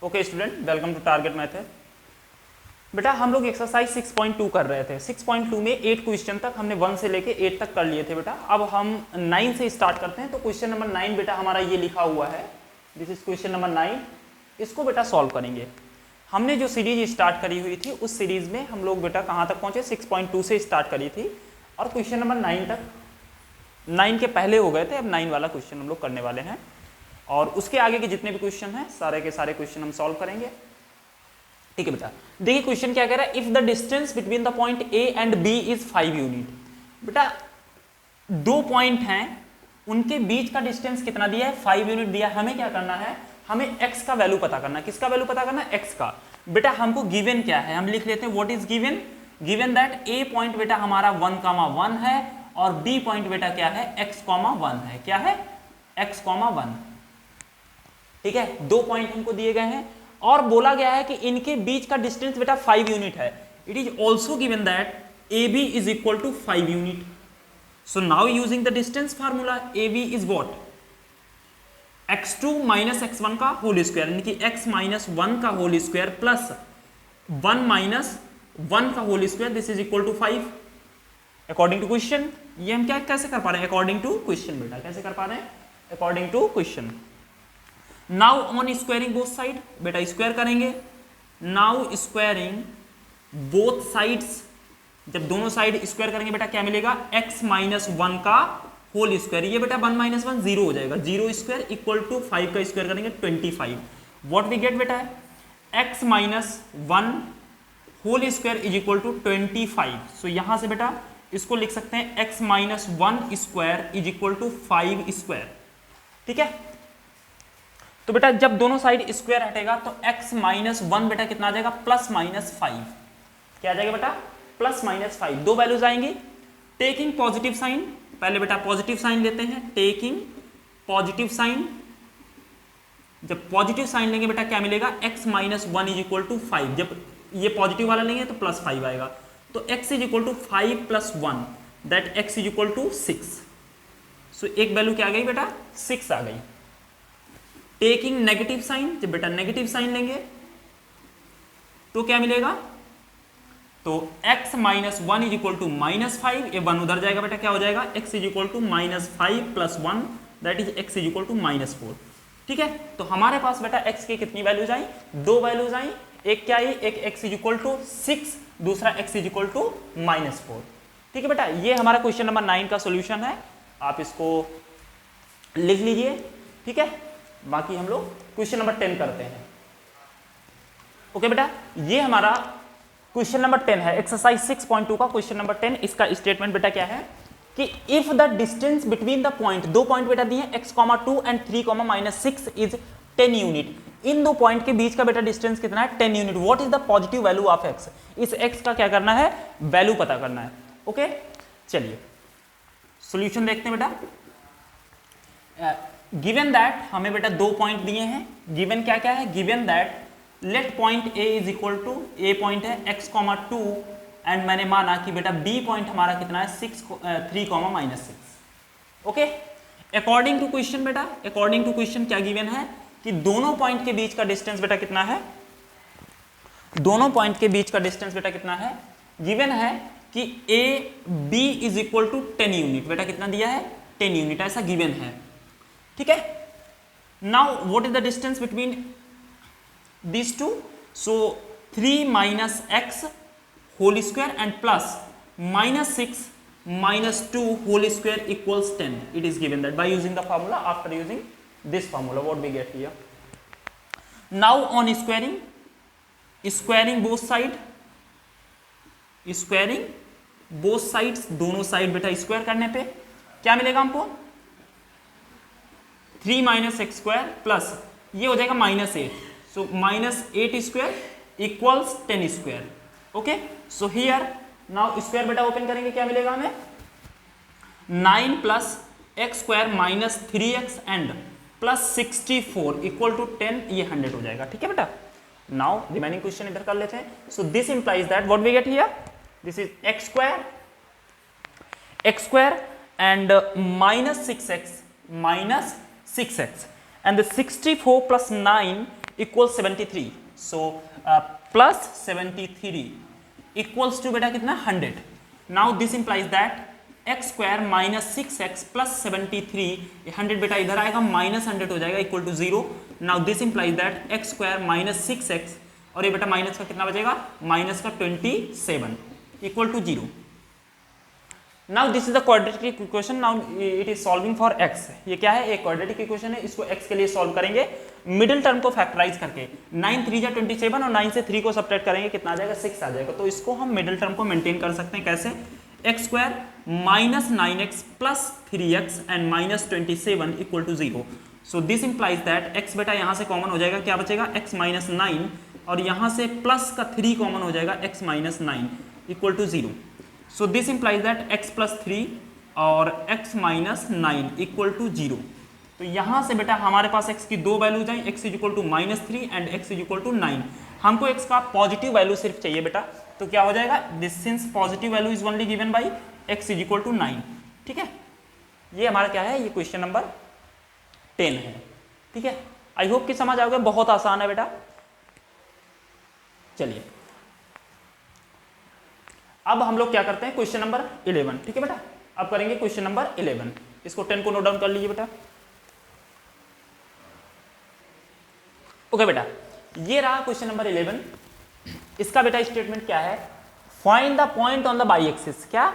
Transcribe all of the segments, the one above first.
Okay student, welcome to target method. बेटा हम लोग एक्सरसाइज 6.2 कर रहे थे। 6.2 में 8 क्वेश्चन तक हमने 1 से लेके 8 तक कर लिए थे बेटा। अब हम 9 से स्टार्ट करते हैं। तो क्वेश्चन नंबर 9 बेटा हमारा ये लिखा हुआ है, दिस इज क्वेश्चन नंबर 9। इसको बेटा सॉल्व करेंगे। हमने जो सीरीज स्टार्ट करी हुई थी उस सीरीज में हम लोग बेटा कहाँ तक पहुंचे, 6.2 से स्टार्ट करी थी और क्वेश्चन नंबर 9 तक, 9 के पहले हो गए थे। अब 9 वाला क्वेश्चन हम लोग करने वाले हैं और उसके आगे के जितने भी क्वेश्चन हैं सारे के सारे क्वेश्चन हम सॉल्व करेंगे। ठीक है बेटा, देखिए क्वेश्चन क्या कह रहा है, if the distance between the point A and B is 5 unit. बेटा दो पॉइंट हैं, उनके बीच का डिस्टेंस कितना दिया है, 5 यूनिट दिया है। हमें क्या करना है, हमें x का वैल्यू पता करना है। किसका वैल्यू पता करना है, x का। बेटा हमको गिवन क्या है, हम लिख लेते हैं what is given. Given that A point बेटा हमारा 1,1 है और बी पॉइंट बेटा क्या है, x,1 है। क्या है, x,1। ठीक है, दो पॉइंट हमको दिए गए हैं और बोला गया है कि इनके बीच का डिस्टेंस बेटा 5 यूनिट है। It is also given that A B is equal to 5 unit. So now using the distance formula, A B is what, x2 minus x1 का होल स्क्वायर, यानी कि x माइनस 1 का होल स्क्वायर प्लस 1 माइनस 1 का whole square, this is equal to 5 according to question. ये हम क्या कैसे कर पा रहे हैं, अकॉर्डिंग टू क्वेश्चन। बेटा कैसे कर पा रहे हैं, according to question. Now on squaring both side, बेटा स्क्वायर करेंगे। नाउ स्क्वायरिंग बोथ साइड्स, जब दोनों साइड स्क्वायर करेंगे बेटा क्या मिलेगा, x माइनस 1 का होल स्क्वायर। ये बेटा 1 माइनस 1 जीरो हो जाएगा, जीरो स्क्वायर इक्वल टू 5 का स्क्वायर करेंगे 25। व्हाट वी गेट बेटा, x minus 1 whole square is equal to 25। So यहां से बेटा इसको लिख सकते हैं x minus 1 square is equal to 5 square. ठीक है, तो बेटा जब दोनों साइड स्क्वायर हटेगा तो x माइनस 1 बेटा कितना आ जाएगा, प्लस माइनस 5। क्या आ जाएगा बेटा, प्लस माइनस 5। दो वैल्यूज आएंगी। टेकिंग पॉजिटिव साइन, पहले बेटा पॉजिटिव साइन लेते हैं। टेकिंग पॉजिटिव साइन, जब पॉजिटिव साइन लेंगे बेटा क्या मिलेगा, x minus 1 is equal to 5। जब ये पॉजिटिव वाला लेंगे तो प्लस 5 आएगा, तो x is equal to 5 plus 1, that x is equal to 6। So एक वैल्यू क्या आ गई बेटा, 6 आ गई। टेकिंग नेगेटिव साइन, जब बेटा नेगेटिव साइन लेंगे तो क्या मिलेगा, तो x minus 1 is equal to minus 5, ये 1 उधर जाएगा बेटा क्या हो जाएगा, x is equal to minus 5 plus 1, that is x is equal to minus 4। ठीक है, तो हमारे पास बेटा x की कितनी वैल्यूज आई, दो वैल्यूज आई। एक क्या आई, एक x इज इक्वल टू 6, दूसरा x is equal to minus 4। ठीक है बेटा, ये हमारा क्वेश्चन नंबर 9 का सोल्यूशन है, आप इसको लिख लीजिए। ठीक है, बाकी हम लोग क्वेश्चन नंबर 10 करते हैं। ओके बेटा, ये हमारा क्वेश्चन नंबर 10 है, एक्सरसाइज 6.2 का क्वेश्चन नंबर 10। इसका स्टेटमेंट बेटा क्या है कि if the distance between the point, दो पॉइंट बेटा दिए x,2 एंड 3,-6 इज 10 यूनिट। इन दो पॉइंट के बीच का बेटा डिस्टेंस कितना है, 10 unit. What is the positive value of x, इस x का क्या करना है, वैल्यू पता करना है। ओके चलिए सॉल्यूशन देखते हैं बेटा। गिवन दैट, हमें बेटा दो पॉइंट दिए हैं। गिवन क्या क्या है, given that let point A is equal to, A point है x,2 एंड मैंने माना कि बेटा बी पॉइंट हमारा कितना है 3,-6। ओके, अकॉर्डिंग टू क्वेश्चन बेटा, अकॉर्डिंग टू क्वेश्चन क्या गिवन है कि दोनों पॉइंट के बीच का डिस्टेंस बेटा कितना है, दोनों पॉइंट के बीच का डिस्टेंस बेटा कितना है, गिवन है कि A B is equal to 10 unit. बेटा कितना दिया है, 10 यूनिट, ऐसा गिवन है। ठीक है, now what is the distance between these two, so 3 minus x whole square and plus minus 6 minus 2 whole square equals 10. It is given that by using the formula, after using this formula what we get here. Now on squaring, squaring both side, squaring both sides, दोनों side बेटा square करने पे क्या मिलेगा हमको, 3 minus x square plus ये हो जाएगा minus 8, so minus 8 square equals 10 square. Okay, so here now square बेटा ओपन करेंगे क्या मिलेगा हमें, 9 plus x square minus 3x and plus 64 equal to 10, ये 100 हो जाएगा। ठीक है बेटा, नाउ रिमेनिंग क्वेश्चन इधर कर लेते हैं। So this implies that what we get here, this is x square and minus 6x and 64 plus 9 equal 73, so plus 73 equals to बेटा कितना 100. Now this implies that x square minus 6x plus 73, 100 बेटा इधर आएगा, minus 100 हो जाएगा equal to 0. Now this implies that x square minus 6x और ये बेटा माइनस का कितना बचेगा, माइनस का 27 equal to 0. Now this is the quadratic equation. Now it is solving for x. ये क्या है, एक क्वाड्रेटिक इक्वेशन है, इसको x के लिए सॉल्व करेंगे मिडिल टर्म को फैक्टराइज करके. 9 3 जा 27 और 9 से 3 को सब्ट्रैक्ट करेंगे, कितना आ जाएगा, 6 आ जाएगा. तो इसको हम मिडिल टर्म को मेंटेन कर सकते हैं कैसे, x square minus 9x plus 3x and minus 27 equal to 0. So this implies that x बेटा यहाँ से कॉमन हो जाएगा, क्या बचेगा, x माइनस 9 और यहाँ से प्लस का 3 कॉमन हो जाएगा, x minus 9 equal to 0. So this implies that x plus 3 और x माइनस 9 इक्वल टू 0. तो यहाँ से बेटा हमारे पास x की दो वैल्यूज हैं, x is equal to minus 3 and x is equal to 9. हमको x का पॉजिटिव वैल्यू सिर्फ चाहिए बेटा, तो क्या हो जाएगा, this since positive value is only given by x is equal to 9. ठीक है, ये हमारा क्या है, ये क्वेश्चन नंबर 10 है. ठीक है, आई होप कि समझ आओगे, बहुत आसान है बेटा. चलिए अब हम लोग क्या करते हैं, क्वेश्चन नंबर 11. ठीक है बेटा, अब करेंगे क्वेश्चन नंबर 11. इसको 10 को नोट डाउन कर लीजिए बेटा. ओके बेटा, ये रहा क्वेश्चन नंबर 11. इसका बेटा स्टेटमेंट क्या है, find the point on the Y axis. क्या,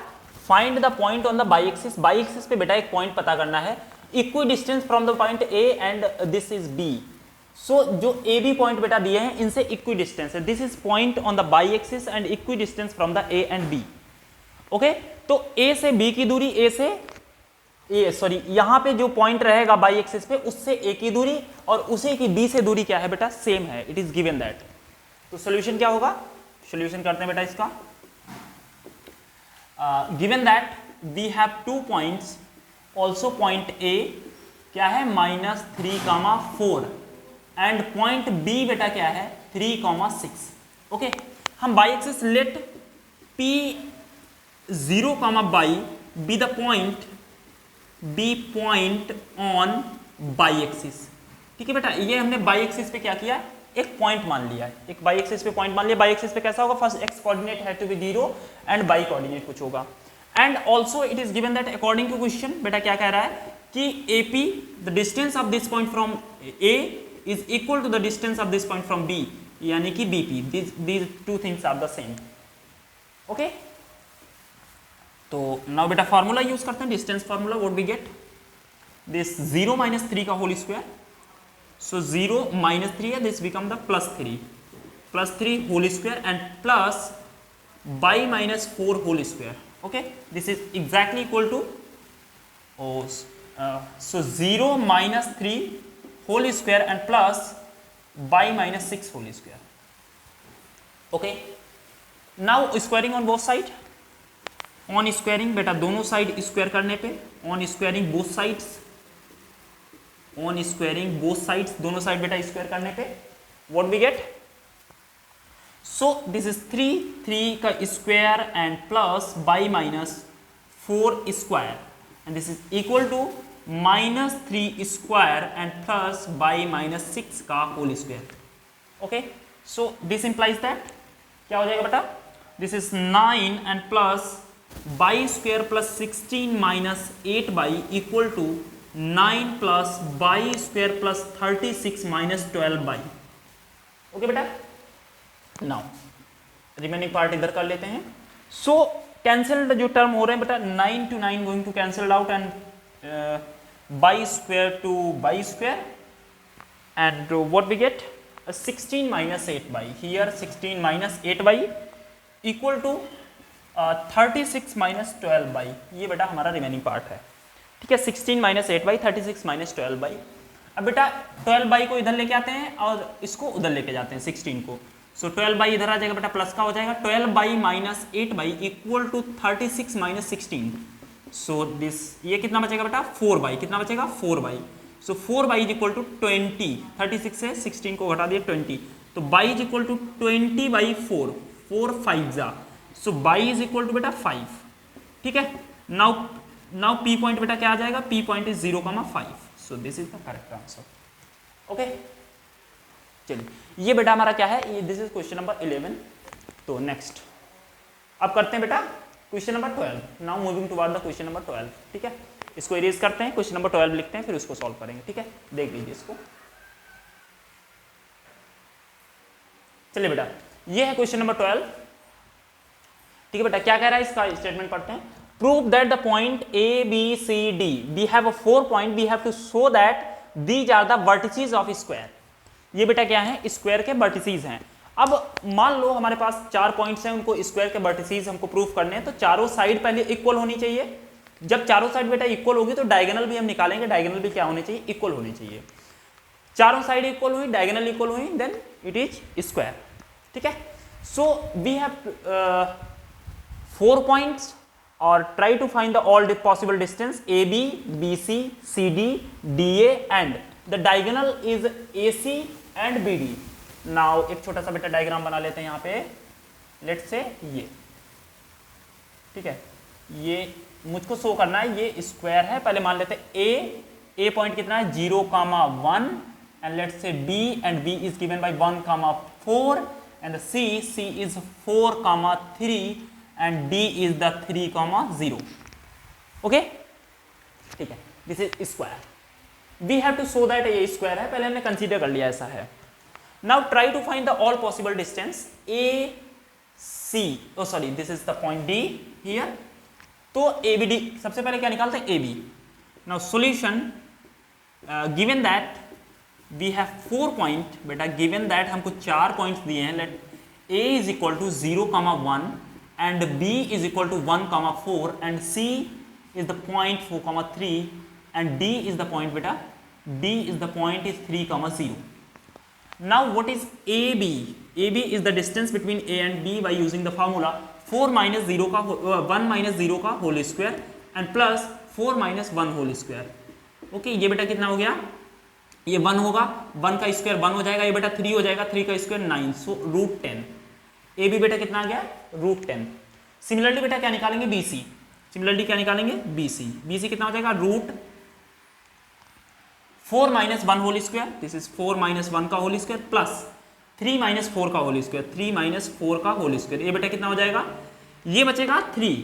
find the point on the Y axis. Y axis पे बेटा एक पॉइंट पता करना है, equidistance from the point A and this is B. So जो ए बी पॉइंट बेटा दिए हैं इनसे इक्वी डिस्टेंस है. This is point on the Y axis and equidistance from the A and B. Okay, तो A से B की दूरी, यहां पे जो पॉइंट रहेगा बाई एक्सिस पे उससे ए की दूरी और उसे की बी से दूरी क्या है बेटा, सेम है. It is given that. तो सोल्यूशन क्या होगा, सोल्यूशन करते हैं बेटा इसका. Given that we have 2 points, also point A क्या है -3, 4 एंड पॉइंट बी बेटा क्या है 3, 6. ओके, हम y axis let P0, y be the point, B point on y axis. ठीक है बेटा, ये हमने बाई एक्सिस पे क्या किया, एक पॉइंट मान लिया है, एक बाई एक्सिस पे पॉइंट मान लिया. बाई एक्सिस पे कैसा होगा, फर्स्ट एक्स कोऑर्डिनेट है to be 0 and y coordinate कुछ होगा. And also it is given that according to question बेटा क्या कह रहा है कि AP the distance of this point from A is equal to the distance of this point from B, यानी कि BP. These two things are the same. Okay? तो now बेटा फार्मूला यूज करते हैं, distance formula. What we get, this 0 minus 3 का whole square. So 0 minus 3 है, this become the plus 3 whole square and plus y minus 4 whole square. Okay, this is exactly equal to, so 0 minus 3 whole square and plus y minus 6 whole square. Okay, now squaring on both side. On squaring बेटा दोनों side square करने पे, on squaring both sides, on squaring both sides, दोनों side बेटा square करने पे what we get, so this is 3 का square and plus y minus 4 square and this is equal to -3 square and plus y minus 6 का whole square. Okay, so this implies that क्या हो जाएगा बेटा, this is 9 and plus y square plus 16 minus 8 y equal to 9 plus y square plus 36 minus 12 by. Okay बेटा, now remaining part इधर कर लेते हैं. सो कैंसल्ड जो टर्म हो रहे हैं बेटा, 9 to 9 going to cancelled out and y square to y square and what we get 16 minus 8 y, here 16 minus 8 y equal to 36 minus 12 y. ये बेटा हमारा रिमेनिंग पार्ट है. ठीक है, 16 माइनस 8 बाई, 36 माइनस 12 बाई. अब बेटा 12 बाई को इधर लेके आते हैं और इसको उधर लेके जाते हैं 16 को. सो 12 बाई इधर आ जाएगा बेटा, प्लस का हो जाएगा 12 y minus 8 y equal to 36 minus 16. So this ये कितना बचेगा बेटा 4 बाई, कितना बचेगा 4 y. So 4 y is equal to 20, 36 से 16 को घटा दिया 20, तो y is equal to 20 by 4, 4 5 जा, so y is equal to बेटा 5. ठीक है, नाउ P पॉइंट बेटा क्या आ जाएगा, P point is 0, 5. So this is the correct answer. Okay, चलिए ये बेटा हमारा क्या है, दिस इज क्वेश्चन नंबर 11। तो नेक्स्ट अब करते हैं बेटा question number 12। Now moving toward the question number 12। ठीक है, इसको इरेज करते हैं, क्वेश्चन नंबर 12 लिखते हैं, फिर उसको सॉल्व करेंगे। ठीक है, देख लीजिए इसको। चलिए बेटा ये है क्वेश्चन नंबर 12। ठीक है बेटा, क्या कह रहा है इसका स्टेटमेंट पढ़ते हैं। Prove that the point A B C D, we have a 4 point, we have to show that these are the vertices of square. ये बेटा क्या है, स्क्वायर के वर्टिसेस हैं। अब मान लो हमारे पास 4 पॉइंट्स हैं, उनको स्क्वायर के वर्टिसेस हमको प्रूफ करने हैं, तो चारों साइड पहले इक्वल होनी चाहिए। जब चारों साइड बेटा इक्वल होगी तो डायगोनल भी हम निकालेंगे, डायगोनल भी क्या होने चाहिए, इक्वल होनी चाहिए। चारों साइड इक्वल हुई, डायगोनल इक्वल हुई, देन इट इज स्क्वायर। ठीक है, सो वी हैव 4 पॉइंट्स और try to find the all possible distance A B, B C, C D, D A and the diagonal is A C and B D. Now एक छोटा सा बेटा diagram बना लेते हैं यहाँ पे, लेट्स से ये। ठीक है, ये मुझको शो करना है, ये स्क्वायर है। पहले मान लेते हैं ए पॉइंट कितना है 0,1 and let's say B and B is given by 1,4 and the C is 4,3 and D is the 3,0. Okay, ठीक है, this is square. We have to show that ये square है, पहले हमने कंसीडर कर लिया ऐसा है। Now try to find the all possible distance A C, oh sorry, this is the point D here. तो ABD सबसे पहले क्या निकालते हैं, AB. Now solution, given that we have 4 point, बेटा गिवन दैट हमको 4 पॉइंट्स दिए हैं, let A is equal to 0,1 and B is equal to 1,4 and C is the point 4,3 and D is the point, बेटा D is the point is 3,0. Now what is AB? AB is the distance between A and B by using the formula 1 minus 0 का whole square and plus 4 minus 1 whole square. Okay, ये बेटा कितना हो गया, ये 1 होगा, 1 का स्क्वायर 1 हो जाएगा, ये बेटा 3 हो जाएगा, 3 का स्क्वायर 9, सो √10। ए बी बेटा कितना आ गया, √10। सिमिलरली बेटा क्या निकालेंगे, बी सी। सिमिलरली क्या निकालेंगे, बी सी। बी सी कितना हो जाएगा, √4 minus 1 whole square, this is 4 minus 1 का होल स्क्वायर प्लस 3 माइनस 4 का होल स्क्वायर, 3 माइनस 4 का होल स्क्वायर। ये बेटा कितना हो जाएगा, ये बचेगा 3,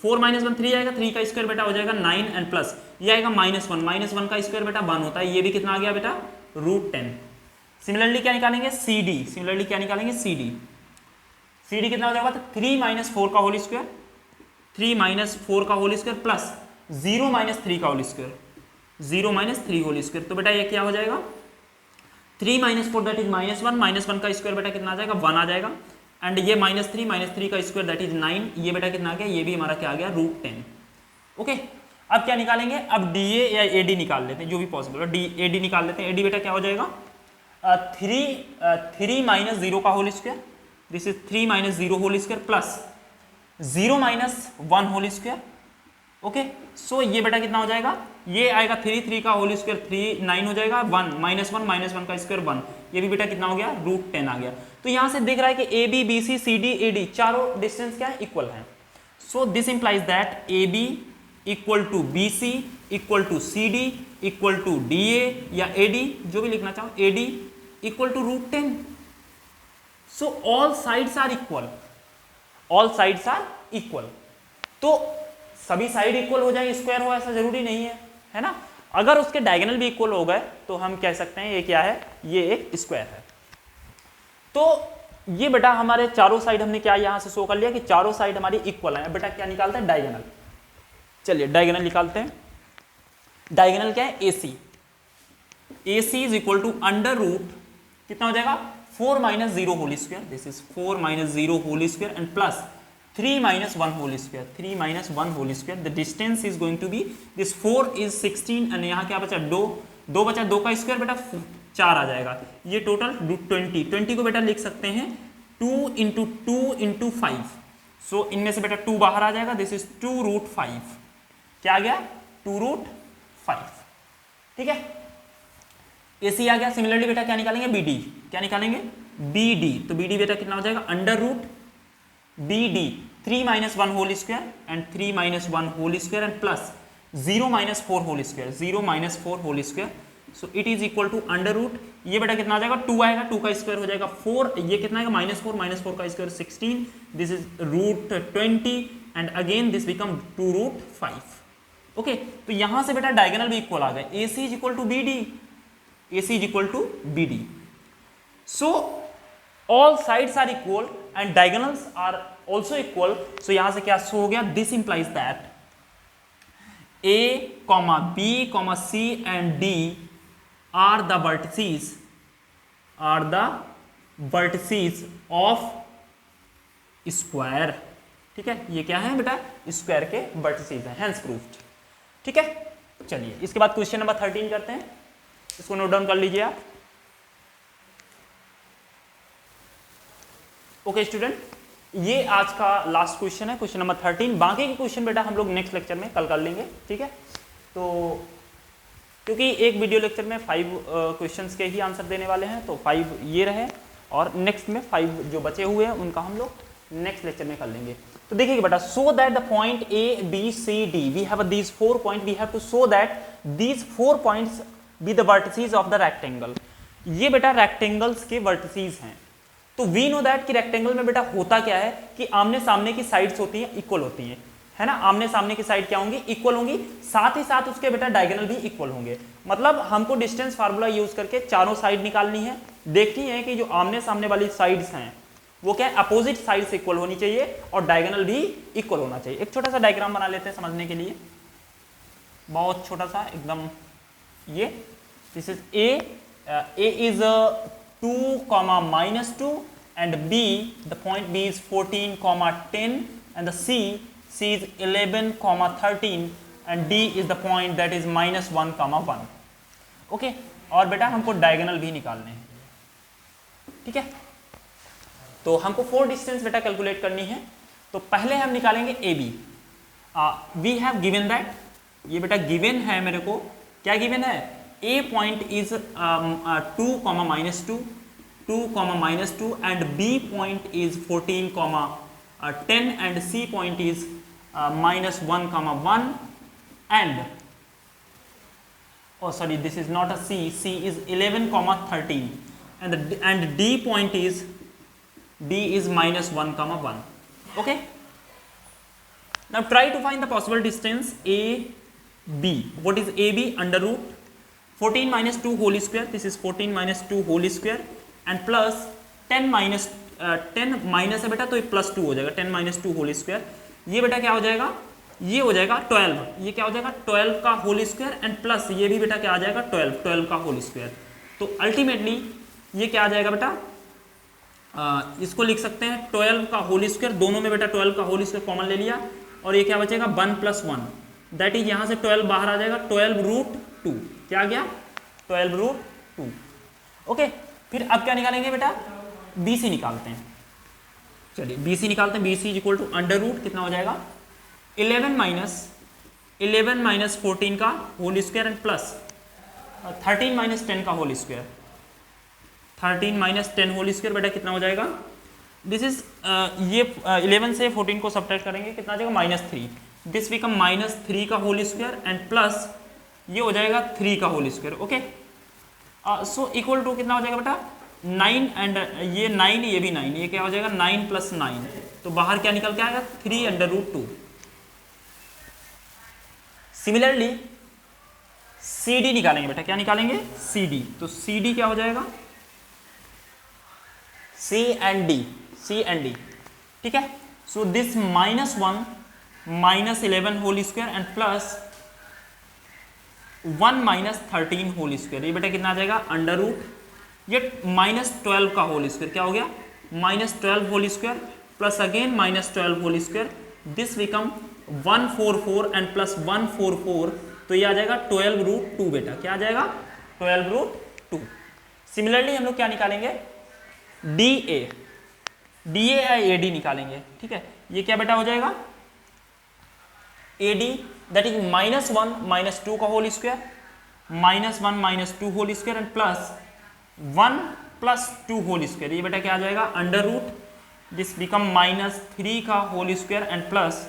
4 माइनस 1 3 आएगा, 3 का स्क्वायर बेटा हो जाएगा 9 एंड प्लस ये आएगा -1, -1 का स्क्वायर बेटा 1 होता है, ये भी कितना आ गया बेटा, √10। सिमिलरली क्या निकालेंगे, सी डी। सिमिलरली क्या निकालेंगे, सी डी। सी डी कितना हो जाएगा, 3 माइनस 4 का होल स्क्वायर, 3 माइनस 4 का होल स्क्वायर प्लस 0 माइनस 3 का whole square, 0 minus 3 whole square. तो बेटा ये क्या हो जाएगा, 3 माइनस 4 दैट इज -1, -1 का स्क्वायर बेटा कितना आ जाएगा, 1 आ जाएगा एंड ये -3 का स्क्वायर दैट इज 9, ये बेटा कितना आ गया, ये भी हमारा क्या आ गया, √10। ओके, अब क्या निकालेंगे, अब डी ए या ए डी निकाल लेते हैं, जो भी पॉसिबल है, डी ए डी निकाल लेते हैं। ए डी बेटा क्या हो जाएगा, 3 माइनस 0 का whole square, this is 3 minus 0 whole square plus 0 minus 1 whole square. Okay, so ये बेटा कितना हो जाएगा, ये आएगा 3 का होल स्क्वायर 3 9 हो जाएगा, 1 -1 का स्क्वायर 1, ये भी बेटा कितना हो गया, √10 आ गया। तो यहां से दिख रहा है कि A B, B C, C D, A D चारों डिस्टेंस क्या है, इक्वल है। So this implies that A B equal to B C equal to C D equal to D A या ए डी, जो भी लिखना चाहो, A D equal to √10। So all sides are equal, all sides are equal. तो सभी side equal हो जाए, square हो ऐसा जरूरी नहीं है ना। अगर उसके डायगोनल भी इक्वल हो गए तो हम कह सकते हैं ये क्या है, ये एक स्क्वायर है। तो ये बेटा हमारे चारों साइड हमने क्या यहां से शो कर लिया कि चारों साइड हमारी इक्वल है। बेटा क्या निकालते हैं, डायगोनल। चलिए डायगोनल निकालते हैं। डायगोनल क्या है, AC। AC is equal to under root कितना हो जाएगा, 4 minus 0 whole square, this is 4 minus 0 whole square and plus 3 minus 1 whole square, 3 minus 1 whole square. The distance is going to be this 4 is 16 and यहाँ क्या बचा, 2 बचा, 2 का square बेटा 4 आ जाएगा, ये टोटल 20 को बेटा लिख सकते हैं 2 इंटू 2 इंटू 5। सो इनमें से बेटा 2 बाहर आ जाएगा, दिस इज 2√5, क्या आ गया, 2√5। ठीक है, AC आ गया। सिमिलरली बेटा क्या निकालेंगे, BD। क्या निकालेंगे, BD। तो BD बेटा कितना हो जाएगा, under root BD 3 minus 1 whole square and 3 minus 1 whole square and plus 0 minus 4 whole square, 0 minus 4 whole square. So it is equal to under root, ये बेटा कितना आ जाएगा 2 आएगा, 2 का स्क्वायर हो जाएगा 4, ये कितना आएगा -4 का square 16, this is root 20 and again this become 2 root 5। Okay, तो यहां से बेटा डायगोनल भी इक्वल आ गए, AC is equal to BD, AC is equal to BD। So all sides are equal and diagonals are also equal. So यहां से क्या शो हो गया, this implies that A, B, C and D are the vertices of square। ठीक है, ये क्या है बेटा, स्क्वायर के वर्टिसेस हैं, हेंस प्रूफ्ड। ठीक है, चलिए इसके बाद क्वेश्चन नंबर 13 करते हैं, इसको नोट डाउन कर लीजिए आप। ओके स्टूडेंट, ये आज का लास्ट क्वेश्चन है, क्वेश्चन नंबर 13। बाकी के क्वेश्चन बेटा हम लोग नेक्स्ट लेक्चर में कल कर लेंगे। ठीक है, तो क्योंकि एक वीडियो लेक्चर में 5 क्वेश्चंस के ही आंसर देने वाले हैं, तो 5 ये रहे और नेक्स्ट में 5 जो बचे हुए हैं उनका हम लोग नेक्स्ट लेक्चर में कर लेंगे। तो देखिए बेटा, so that the point A, B, C, D, we have these 4 point, we have to show that these 4 points be the vertices of the rectangle. ये बेटा रेक्टेंगल्स के वर्टिसेस हैं। तो वी नो दैट कि रेक्टेंगल में बेटा होता क्या है कि आमने सामने की साइड्स होती हैं, इक्वल होती हैं, है ना। आमने सामने की साइड क्या होंगी, इक्वल होंगी, साथ ही साथ उसके बेटा डायगोनल भी इक्वल होंगे। मतलब हमको डिस्टेंस फार्मूला यूज करके चारों साइड निकालनी है, देखनी है कि जो आमने सामने वाली साइड्स हैं वो क्या है, अपोजिट साइड से इक्वल होनी चाहिए और डायगोनल भी इक्वल होना चाहिए। एक छोटा सा डायग्राम बना लेते हैं समझने के लिए, बहुत छोटा सा एकदम। ये this is A is 2, -2 and B, the point B is 14, 10 and the C is 11, 13 and D is the point that is -1, 1। Okay, और बेटा हमको डायगोनल भी निकालने हैं। ठीक है, तो हमको 4 डिस्टेंस बेटा कैलकुलेट करनी है। तो पहले हम निकालेंगे AB। We have given that, ये बेटा गिवन है मेरे को, क्या गिवन है, A point is 2, -2 and B point is 14, 10 and C point is -1, 1 and oh sorry, this is not a C is 11, 13 and D point is -1, 1। okay, now try to find the possible distance AB। what is AB? under root 14 - 2 whole square, this is 14 - 2 whole square and plus 10 minus है बेटा, तो ये +2 हो जाएगा, 10 - 2 whole square. ये बेटा क्या हो जाएगा, ये हो जाएगा 12, ये क्या हो जाएगा 12 का होल स्क्वायर एंड प्लस ये भी बेटा क्या आ जाएगा 12 का होल स्क्वायर। तो अल्टीमेटली ये क्या आ जाएगा बेटा, इसको लिख सकते हैं 12 का होल स्क्वायर, दोनों में बेटा 12 का होल स्क्वायर कॉमन ले लिया और ये क्या बचेगा 1 + 1, दैट इज यहाँ से 12 बाहर आ जाएगा, 12√2। क्या आ गया 12√2। ओके, फिर अब क्या निकालेंगे बेटा, BC निकालते हैं। चलिए BC निकालते हैं। BC equal to under root कितना हो जाएगा 11 - 14 का होल स्क्वायर एंड प्लस 13 - 10 का होल स्क्वायर, 13 - 10 होल स्क्वायर बेटा कितना हो जाएगा, दिस इज ये 11 से 14 को सब्ट्रैक्ट करेंगे कितना आ जाएगा -3, दिस बिकम -3 का होल स्क्वायर एंड प्लस ये हो जाएगा 3 का whole square. Okay, so equal to कितना हो जाएगा बेटा 9 एंड ये 9, ये भी 9, ये क्या हो जाएगा 9 + 9, तो बाहर क्या निकल के आएगा 3√2। सिमिलरली CD निकालेंगे बेटा, क्या निकालेंगे CD, तो CD क्या हो जाएगा C and D। ठीक है, so this -1 - 11 whole square and plus 1 - 13 whole square, ये बेटा कितना आ जाएगा अंडर रूट, ये -12 का होल स्क्वायर क्या हो गया -12 whole square plus again -12 whole square, this become 144 and plus 144, तो ये आ जाएगा 12√2 बेटा, क्या आ जाएगा 12√2। सिमिलरली हम लोग क्या निकालेंगे DA या AD निकालेंगे। ठीक है, ये क्या बेटा हो जाएगा AD that is -1 - 2 का whole square, -1 - 2 whole square and plus 1 + 2 whole square, ये बेटा क्या आ जाएगा अंडर रूट, दिस बिकम -3 का whole square and plus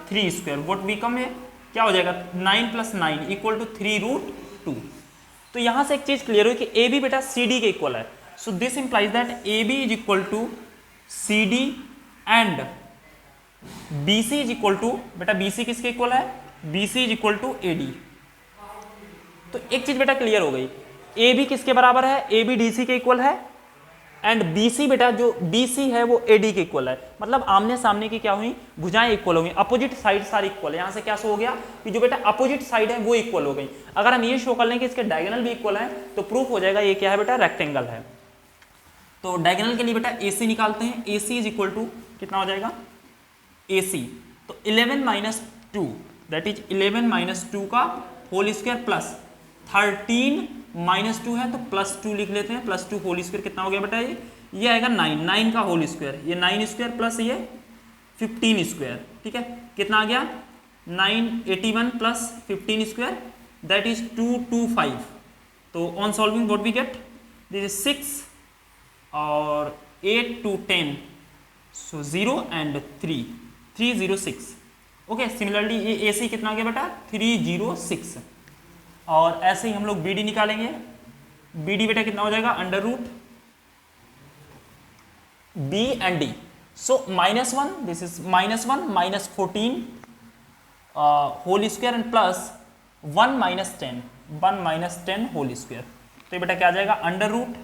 3 square, what become है क्या हो जाएगा 9 + 9 = 3√2। तो तो यहां से एक चीज क्लियर हुई कि ए बी बेटा सी डी के इक्वल है। So this implies that A B is equal to C D and B C is equal to, बेटा बी सी किसके इक्वल है, B C is equal to A D. तो एक चीज बेटा क्लियर हो गई, ए बी किसके बराबर है, ए बी डी सी के इक्वल है एंड बी सी बेटा जो बी सी है वो ए डी के इक्वल है। मतलब आमने सामने की क्या हुई, भुजाएं इक्वल हो गई, अपोजिट साइड सारी इक्वल है। यहां से क्या शो हो गया कि जो बेटा अपोजिट साइड है वो इक्वल हो गई। अगर हम ये शो कर लें कि इसके डायगोनल भी इक्वल है तो प्रूफ हो जाएगा ये क्या है बेटा, रेक्टेंगल है। तो डायगोनल के लिए बेटा ए सी निकालते हैं, ए सी इज इक्वल टू कितना हो जाएगा, ए सी तो 11 माइनस 2 दैट इज 11 माइनस 2 का होल स्क्वायर प्लस 13 माइनस 2 है तो प्लस 2 लिख लेते हैं, प्लस 2 होल स्क्वायर कितना हो गया बेटा, ये आएगा 9, 9 का होल स्क्वायर, ये 9 स्क्वायर प्लस ये 15 स्क्वायर, ठीक है कितना आ गया 981 प्लस 15 स्क्वायर दैट इज 225। तो on solving what we get, this is 6 और 8 to 10 so 0 and 3 306। Okay similarly ये ए सी कितना आ गया बेटा 306। और ऐसे ही हम लोग बी डी निकालेंगे, बी डी बेटा कितना हो जाएगा under root B and D. So -1 this is -1 minus 14 whole square and plus 1 minus 10 1 minus 10 whole square. तो ये बेटा क्या आ जाएगा under root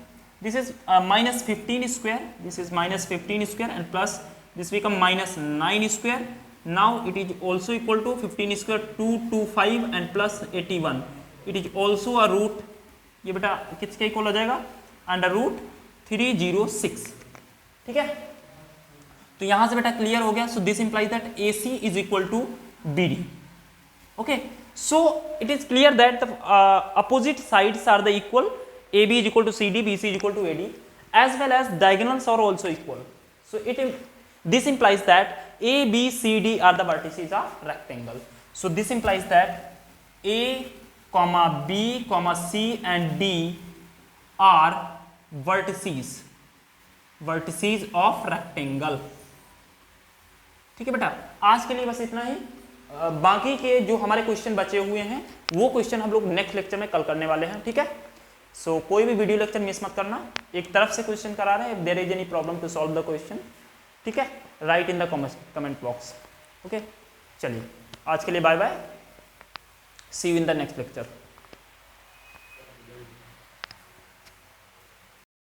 this is minus 15 square, this is minus 15 square and plus this become minus 9 square. Now it is also equal to 15 square 225 and plus 81 it is also a root, ये बेटा किसके equal हो जाएगा under root 306, ठीक है। तो यहां से बेटा क्लियर हो गया। So this implies that A C is equal to B D. Okay so it is clear that the opposite sides are the equal, A B is equal to C D, B C is equal to A D as well as diagonals are also equal. So this implies that A, B, C, D are the vertices of rectangle. So this implies that A, B, C and D are vertices of rectangle. ठीक है बेटा, आज के लिए बस इतना ही। बाकी के जो हमारे क्वेश्चन बचे हुए हैं वो क्वेश्चन हम लोग नेक्स्ट लेक्चर में कल करने वाले हैं, ठीक है। सो कोई भी वीडियो लेक्चर मिस मत करना, एक तरफ से क्वेश्चन करा रहे हैं, if there is any problem to solve the question, ठीक है, right in the comment box. Okay चलिए आज के लिए bye bye, see you in the next lecture.